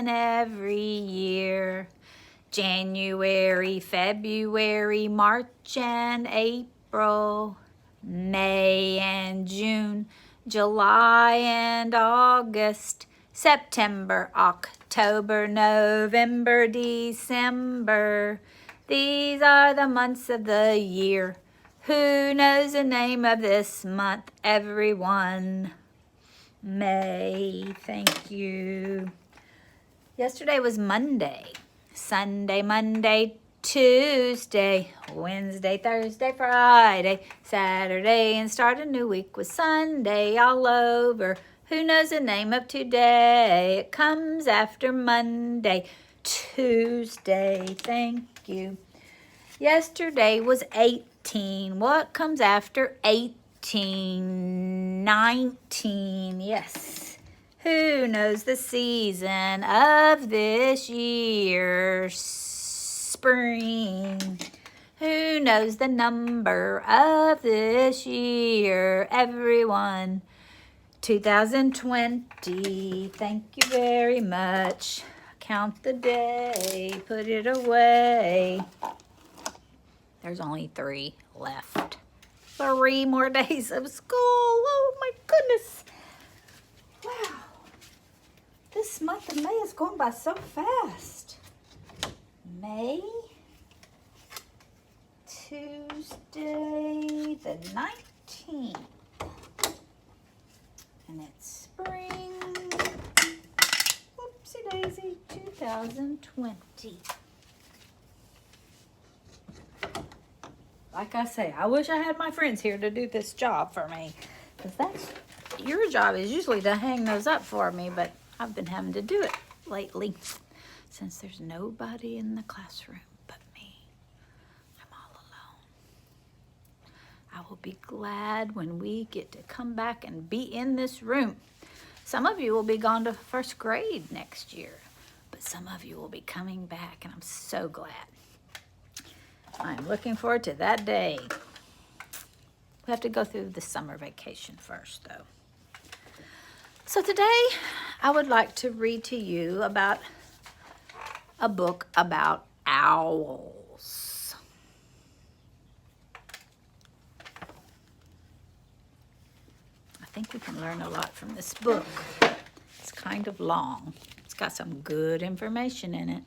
every year. January, February, March and April, May and June, July and August, September, October, November, December. These are the months of the year. Who knows the name of this month? Everyone. May. Thank you. Yesterday was Monday. Sunday, Monday, Tuesday, Wednesday, Thursday, Friday, Saturday, and start a new week with Sunday all over. Who knows the name of today? It comes after Monday, Tuesday. Thank you. Yesterday was 18. What comes after 18? 19. Yes. Who knows the season of this year? Spring. Who knows the number of this year? Everyone. 2020. Thank you very much. Count the day. Put it away. There's only 3 left. 3 more days of school. Oh my goodness. Wow. This month of May is going by so fast. May, Tuesday the 19th. And it's spring. Whoopsie daisy, 2020. Like I say, I wish I had my friends here to do this job for me. Because your job is usually to hang those up for me, but I've been having to do it lately since there's nobody in the classroom but me. I'm all alone. I will be glad when we get to come back and be in this room. Some of you will be gone to 1st grade next year, but some of you will be coming back, and I'm so glad. I'm looking forward to that day. We have to go through the summer vacation first, though. So today, I would like to read to you about a book about owls. I think we can learn a lot from this book. It's kind of long. It's got some good information in it.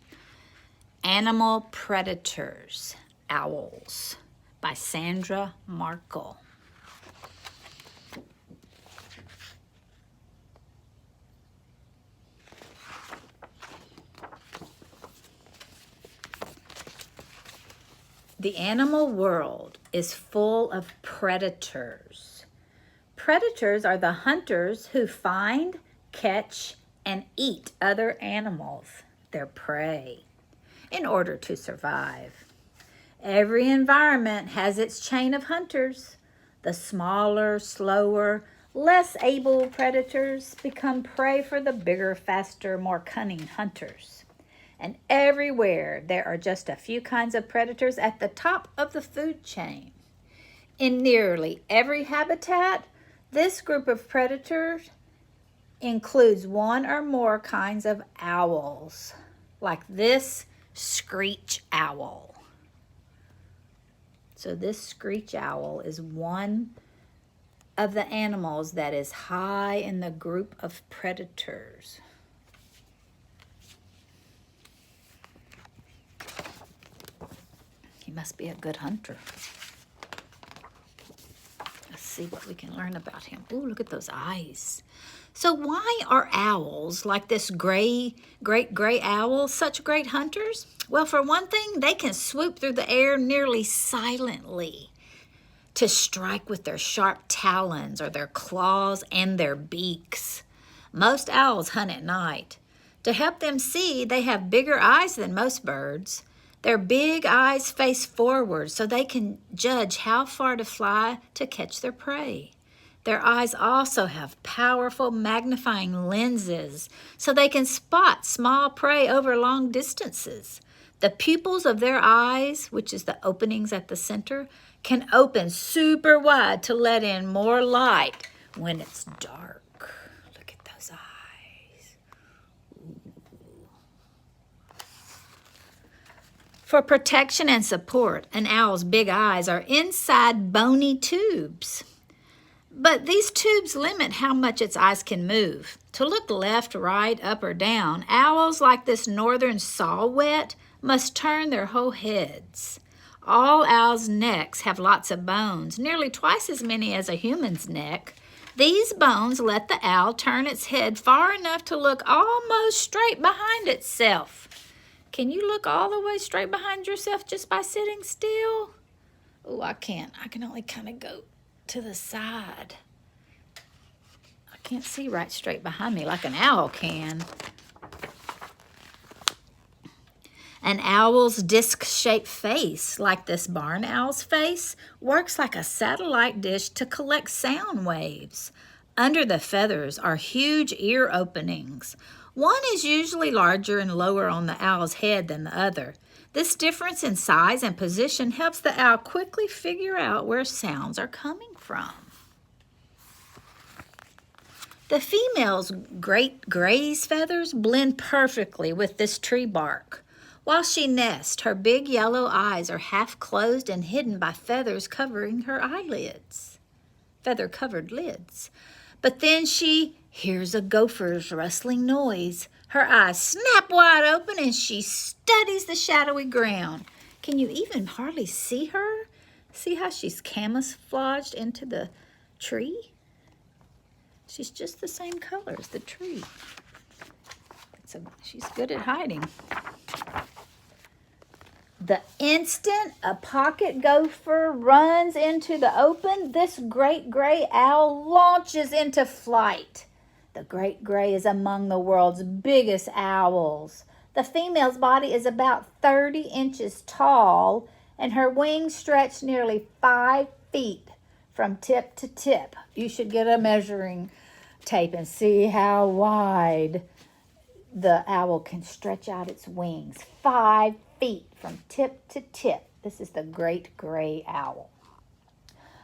Animal Predators, Owls by Sandra Markle. The animal world is full of predators. Predators are the hunters who find, catch, and eat other animals, their prey, in order to survive. Every environment has its chain of hunters. The smaller, slower, less able predators become prey for the bigger, faster, more cunning hunters. And everywhere there are just a few kinds of predators at the top of the food chain. In nearly every habitat, this group of predators includes one or more kinds of owls, like this screech owl. So this screech owl is one of the animals that is high in the group of predators. He must be a good hunter. Let's see what we can learn about him. Ooh, look at those eyes. So why are owls, like this great gray owl, such great hunters? Well, for one thing, they can swoop through the air nearly silently to strike with their sharp talons or their claws and their beaks. Most owls hunt at night. To help them see, they have bigger eyes than most birds. Their big eyes face forward so they can judge how far to fly to catch their prey. Their eyes also have powerful magnifying lenses so they can spot small prey over long distances. The pupils of their eyes, which is the openings at the center, can open super wide to let in more light when it's dark. Look at those eyes. Ooh. For protection and support, an owl's big eyes are inside bony tubes. But these tubes limit how much its eyes can move. To look left, right, up, or down, owls like this northern saw-whet must turn their whole heads. All owls' necks have lots of bones, nearly twice as many as a human's neck. These bones let the owl turn its head far enough to look almost straight behind itself. Can you look all the way straight behind yourself just by sitting still? Oh, I can't. I can only kind of go to the side. I can't see right straight behind me like an owl can. An owl's disc-shaped face, like this barn owl's face, works like a satellite dish to collect sound waves. Under the feathers are huge ear openings. One is usually larger and lower on the owl's head than the other. This difference in size and position helps the owl quickly figure out where sounds are coming from. The female's great gray's feathers blend perfectly with this tree bark. While she nests, her big yellow eyes are half closed and hidden by feathers covering her eyelids, feather-covered lids. But then she hears a gopher's rustling noise. Her eyes snap wide open and she studies the shadowy ground. Can you even hardly see her? See how she's camouflaged into the tree? She's just the same color as the tree. She's good at hiding. The instant a pocket gopher runs into the open, this great gray owl launches into flight. The great gray is among the world's biggest owls. The female's body is about 30 inches tall, and her wings stretch nearly 5 feet from tip to tip. You should get a measuring tape and see how wide the owl can stretch out its wings. 5 feet from tip to tip. This is the great gray owl.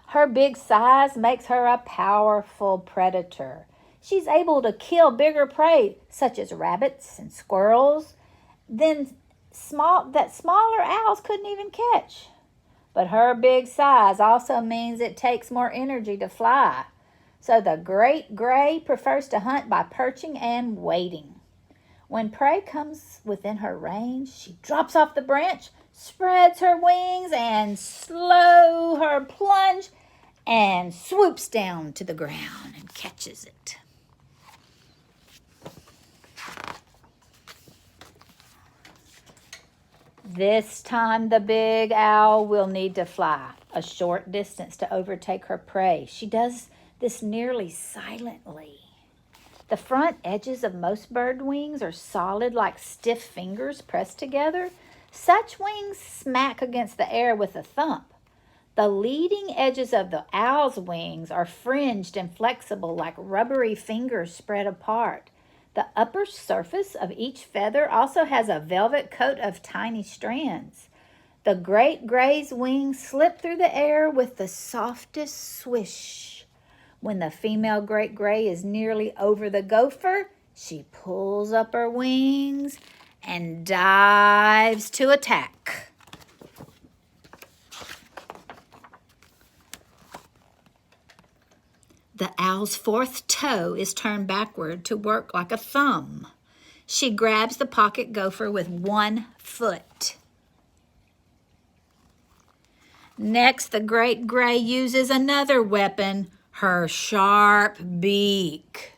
Her big size makes her a powerful predator. She's able to kill bigger prey, such as rabbits and squirrels, that smaller owls couldn't even catch. But her big size also means it takes more energy to fly. So the great gray prefers to hunt by perching and waiting. When prey comes within her range, she drops off the branch, spreads her wings, and slow her plunge, and swoops down to the ground and catches it. This time the big owl will need to fly a short distance to overtake her prey. She does this nearly silently. The front edges of most bird wings are solid like stiff fingers pressed together. Such wings smack against the air with a thump. The leading edges of the owl's wings are fringed and flexible like rubbery fingers spread apart. The upper surface of each feather also has a velvet coat of tiny strands. The great gray's wings slip through the air with the softest swish. When the female great gray is nearly over the gopher, she pulls up her wings and dives to attack. The owl's fourth toe is turned backward to work like a thumb. She grabs the pocket gopher with one foot. Next, the great gray uses another weapon, her sharp beak.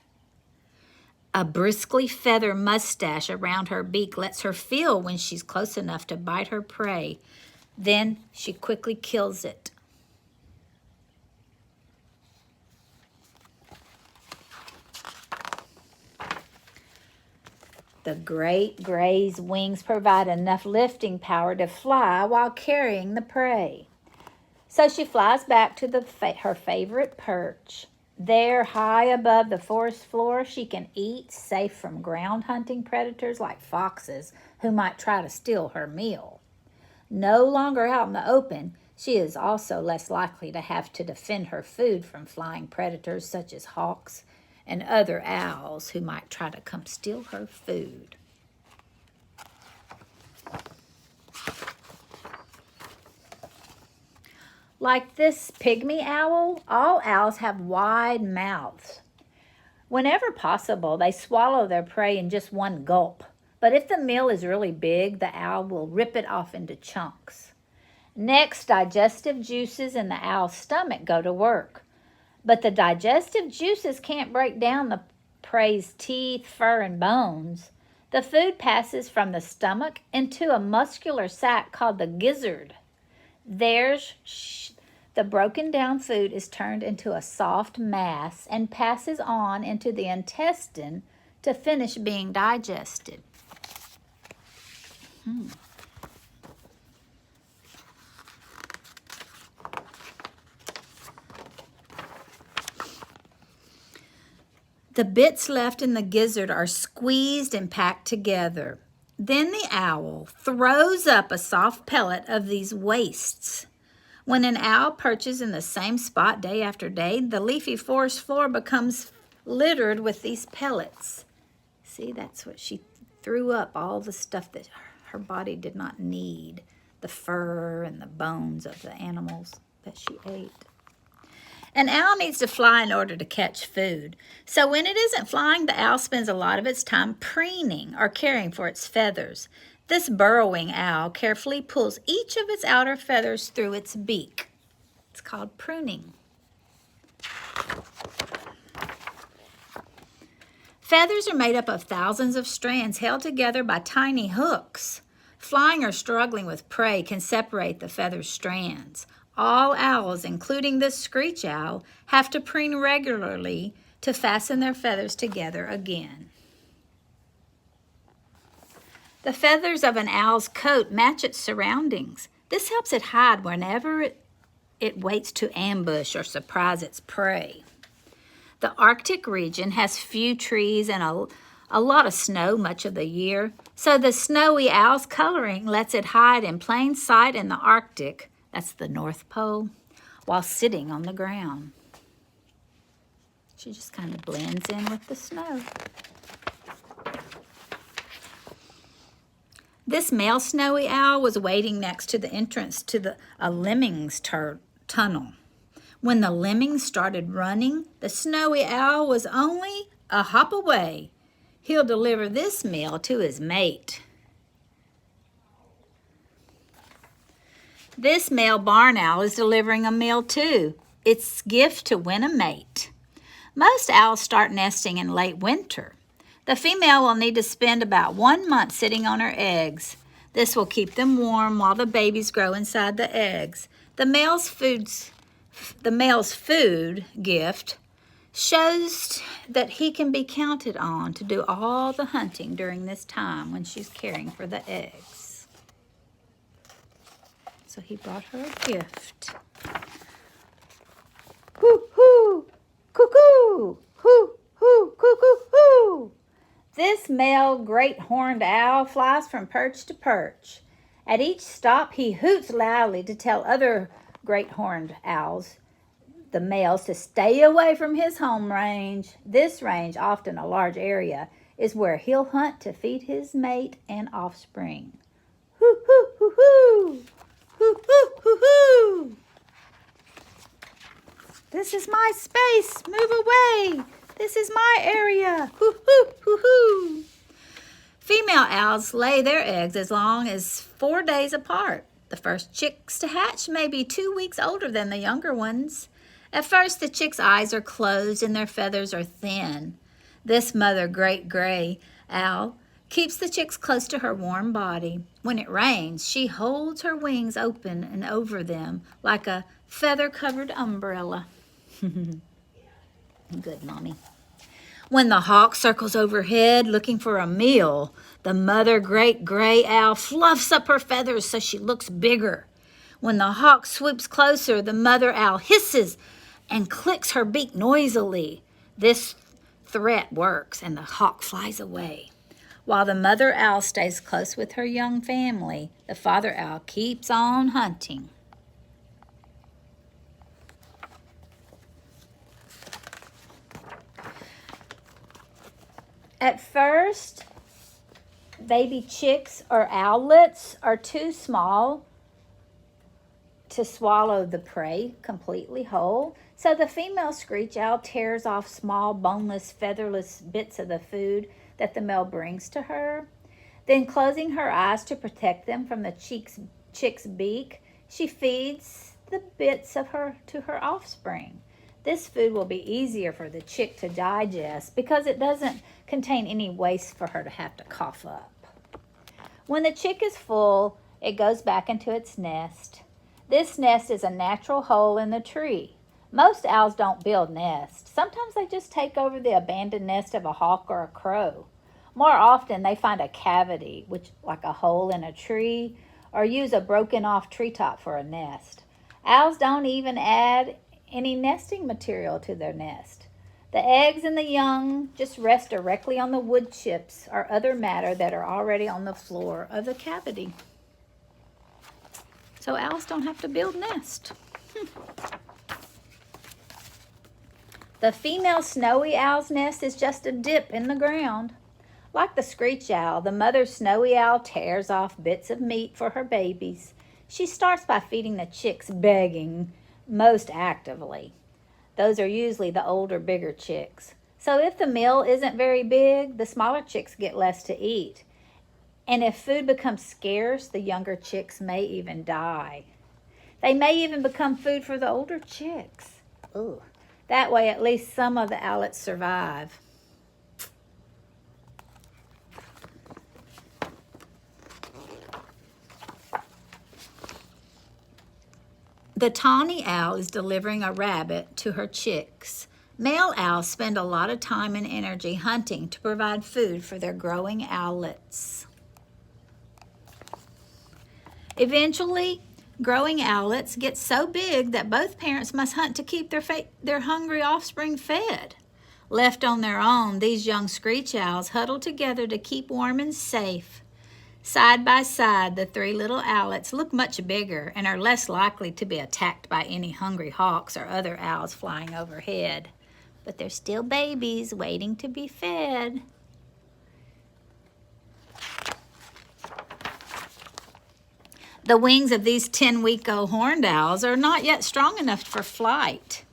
A bristly feather mustache around her beak lets her feel when she's close enough to bite her prey. Then she quickly kills it. The great gray's wings provide enough lifting power to fly while carrying the prey. So she flies back to her favorite perch. There, high above the forest floor, she can eat, safe from ground hunting predators like foxes who might try to steal her meal. No longer out in the open, she is also less likely to have to defend her food from flying predators such as hawks and other owls who might try to come steal her food. Like this pygmy owl, all owls have wide mouths. Whenever possible, they swallow their prey in just one gulp. But if the meal is really big, the owl will rip it off into chunks. Next, digestive juices in the owl's stomach go to work. But the digestive juices can't break down the prey's teeth, fur, and bones. The food passes from the stomach into a muscular sac called the gizzard. There's the broken down food is turned into a soft mass and passes on into the intestine to finish being digested. The bits left in the gizzard are squeezed and packed together. Then the owl throws up a soft pellet of these wastes. When an owl perches in the same spot day after day, the leafy forest floor becomes littered with these pellets. See, that's what she threw up, all the stuff that her body did not need, the fur and the bones of the animals that she ate. An owl needs to fly in order to catch food. So when it isn't flying, the owl spends a lot of its time preening or caring for its feathers. This burrowing owl carefully pulls each of its outer feathers through its beak. It's called pruning. Feathers are made up of thousands of strands held together by tiny hooks. Flying or struggling with prey can separate the feather strands. All owls, including this screech owl, have to preen regularly to fasten their feathers together again. The feathers of an owl's coat match its surroundings. This helps it hide whenever it waits to ambush or surprise its prey. The Arctic region has few trees and a lot of snow much of the year, so the snowy owl's coloring lets it hide in plain sight in the Arctic, that's the North Pole, while sitting on the ground. She just kind of blends in with the snow. This male snowy owl was waiting next to the entrance to a lemming's tunnel. When the lemmings started running, the snowy owl was only a hop away. He'll deliver this meal to his mate. This male barn owl is delivering a meal too. Its gift to win a mate. Most owls start nesting in late winter. The female will need to spend about 1 month sitting on her eggs. This will keep them warm while the babies grow inside the eggs. The male's food gift shows that he can be counted on to do all the hunting during this time when she's caring for the eggs. So he brought her a gift. Hoo, hoo, cuckoo, hoo, hoo, cuckoo, hoo. This male great horned owl flies from perch to perch. At each stop, he hoots loudly to tell other great horned owls, the males, to stay away from his home range. This range, often a large area, is where he'll hunt to feed his mate and offspring. Hoo, hoo, hoo, hoo. Hoo, hoo, hoo, hoo. This is my space. Move away. This is my area. Hoo, hoo, hoo, hoo. Female owls lay their eggs as long as 4 days apart. The first chicks to hatch may be 2 weeks older than the younger ones. At first, the chicks' eyes are closed and their feathers are thin. This mother great gray owl keeps the chicks close to her warm body. When it rains, she holds her wings open and over them like a feather-covered umbrella. Good, Mommy. When the hawk circles overhead looking for a meal, the mother great gray owl fluffs up her feathers so she looks bigger. When the hawk swoops closer, the mother owl hisses and clicks her beak noisily. This threat works and the hawk flies away. While the mother owl stays close with her young family, the father owl keeps on hunting. At first, baby chicks or owlets are too small to swallow the prey completely whole. So the female screech owl tears off small, boneless, featherless bits of the food that the male brings to her. Then, closing her eyes to protect them from the chick's beak, she feeds the bits of her to her offspring. This food will be easier for the chick to digest because it doesn't contain any waste for her to have to cough up. When the chick is full, it goes back into its nest. This nest is a natural hole in the tree. Most owls don't build nests. Sometimes they just take over the abandoned nest of a hawk or a crow. More often, they find a cavity, which like a hole in a tree, or use a broken off treetop for a nest. Owls don't even add any nesting material to their nest. The eggs and the young just rest directly on the wood chips or other matter that are already on the floor of the cavity. So owls don't have to build nests. The female snowy owl's nest is just a dip in the ground. Like the screech owl, the mother snowy owl tears off bits of meat for her babies. She starts by feeding the chicks, begging most actively. Those are usually the older, bigger chicks. So if the meal isn't very big, the smaller chicks get less to eat. And if food becomes scarce, the younger chicks may even die. They may even become food for the older chicks. Ooh. That way, at least some of the owlets survive. The tawny owl is delivering a rabbit to her chicks. Male owls spend a lot of time and energy hunting to provide food for their growing owlets. Eventually, growing owlets get so big that both parents must hunt to keep their hungry offspring fed. Left on their own, these young screech owls huddle together to keep warm and safe. Side by side, the three little owlets look much bigger and are less likely to be attacked by any hungry hawks or other owls flying overhead. But they're still babies waiting to be fed. The wings of these 10-week-old horned owls are not yet strong enough for flight.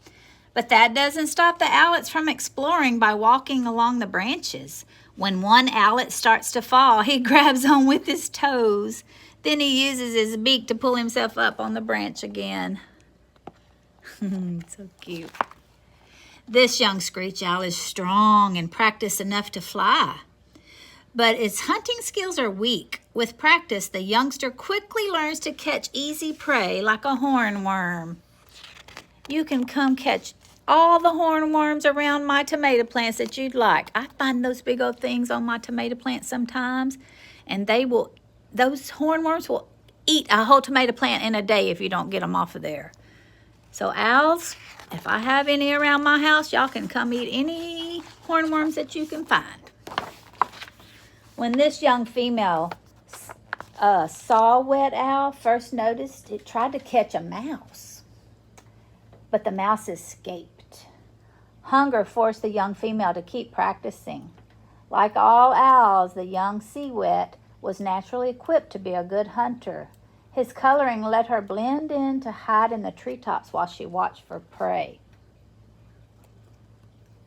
But that doesn't stop the owlets from exploring by walking along the branches. When one owlet starts to fall, he grabs on with his toes. Then he uses his beak to pull himself up on the branch again. So cute. This young screech owl is strong and practiced enough to fly. But its hunting skills are weak. With practice, the youngster quickly learns to catch easy prey like a hornworm. You can come catch all the hornworms around my tomato plants that you'd like. I find those big old things on my tomato plants sometimes, and those hornworms will eat a whole tomato plant in a day if you don't get them off of there. So owls, if I have any around my house, y'all can come eat any hornworms that you can find. When this young female saw-whet owl first noticed, it tried to catch a mouse, but the mouse escaped. Hunger forced the young female to keep practicing. Like all owls, the young sea-whet was naturally equipped to be a good hunter. His coloring let her blend in to hide in the treetops while she watched for prey.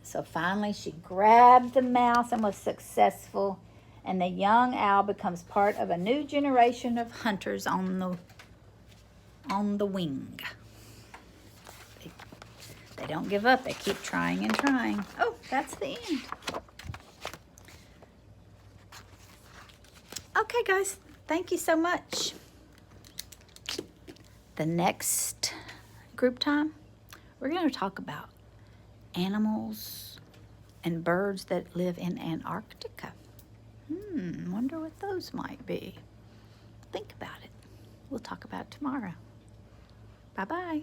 So finally she grabbed the mouse and was successful, and the young owl becomes part of a new generation of hunters on the wing. They don't give up. They keep trying and trying. Oh, that's the end. Okay, guys. Thank you so much. The next group time, we're going to talk about animals and birds that live in Antarctica. Wonder what those might be. Think about it. We'll talk about it tomorrow. Bye-bye.